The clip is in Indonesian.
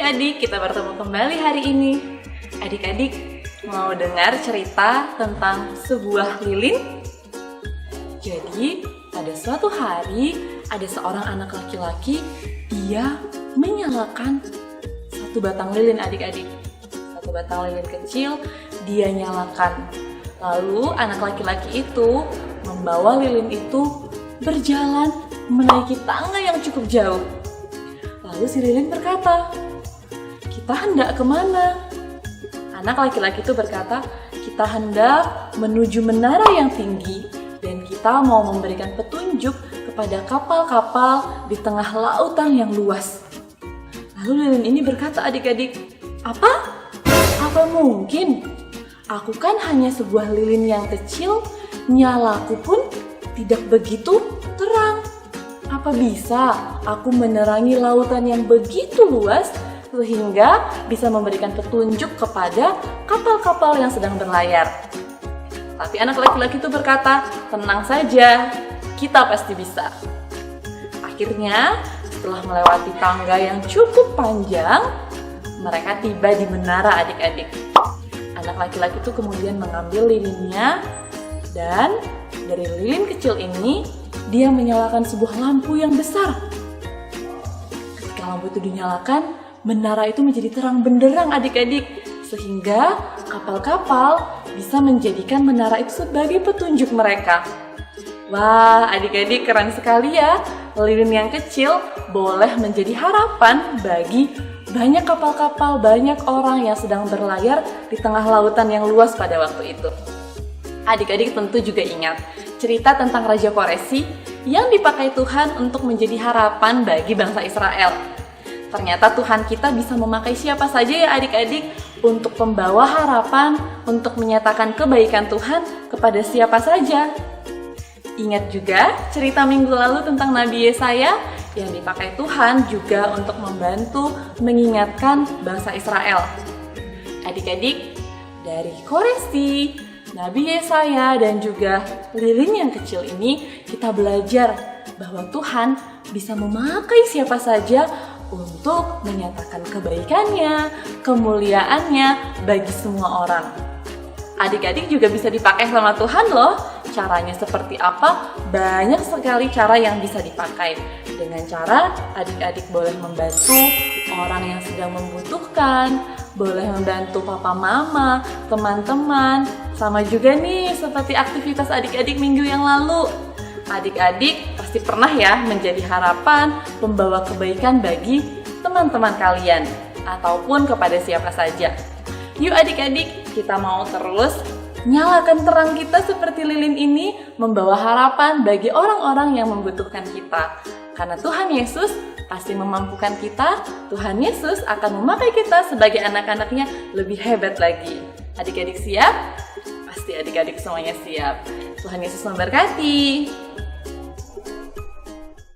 adik-adik, kita bertemu kembali hari ini. Adik-adik mau dengar cerita tentang sebuah lilin? Jadi, pada suatu hari ada seorang anak laki-laki, dia menyalakan satu batang lilin adik-adik. Satu batang lilin kecil, dia nyalakan. Lalu anak laki-laki itu membawa lilin itu berjalan menaiki tangga yang cukup jauh. Lalu si lilin berkata, "Kita hendak kemana?" Anak laki-laki itu berkata, "Kita hendak menuju menara yang tinggi dan kita mau memberikan petunjuk kepada kapal-kapal di tengah lautan yang luas." Lalu lilin ini berkata, adik-adik, "Apa? Apa mungkin? Aku kan hanya sebuah lilin yang kecil, nyalaku pun tidak begitu terang. Apa bisa aku menerangi lautan yang begitu luas sehingga bisa memberikan petunjuk kepada kapal-kapal yang sedang berlayar?" Tapi anak laki-laki itu berkata, "Tenang saja, kita pasti bisa." Akhirnya, setelah melewati tangga yang cukup panjang, mereka tiba di menara adik-adik. Anak laki-laki itu kemudian mengambil lilinnya dan dari lilin kecil ini dia menyalakan sebuah lampu yang besar. Ketika lampu itu dinyalakan, menara itu menjadi terang benderang adik-adik, sehingga kapal-kapal bisa menjadikan menara itu sebagai petunjuk mereka. Wah, adik-adik keren sekali ya. Lilin yang kecil boleh menjadi harapan bagi banyak kapal-kapal, banyak orang yang sedang berlayar di tengah lautan yang luas pada waktu itu. Adik-adik tentu juga ingat cerita tentang Raja Koresi yang dipakai Tuhan untuk menjadi harapan bagi bangsa Israel. Ternyata Tuhan kita bisa memakai siapa saja ya adik-adik untuk membawa harapan, untuk menyatakan kebaikan Tuhan kepada siapa saja. Ingat juga cerita minggu lalu tentang Nabi Yesaya yang dipakai Tuhan juga untuk membantu mengingatkan bangsa Israel. Adik-adik, dari Koresi, Nabi Yesaya dan juga lilin yang kecil ini kita belajar bahwa Tuhan bisa memakai siapa saja untuk menyatakan kebaikannya, kemuliaannya bagi semua orang. Adik-adik juga bisa dipakai sama Tuhan loh. Caranya seperti apa? Banyak sekali cara yang bisa dipakai. Dengan cara adik-adik boleh membantu orang yang sedang membutuhkan, boleh membantu papa mama, teman-teman, sama juga nih seperti aktivitas adik-adik minggu yang lalu. Adik-adik pasti pernah ya menjadi harapan, membawa kebaikan bagi teman-teman kalian ataupun kepada siapa saja. Yuk adik-adik, kita mau terus nyalakan terang kita seperti lilin ini, membawa harapan bagi orang-orang yang membutuhkan kita. Karena Tuhan Yesus pasti memampukan kita, Tuhan Yesus akan memakai kita sebagai anak-anaknya lebih hebat lagi. Adik-adik siap? Pasti adik-adik semuanya siap. Tuhan Yesus memberkati.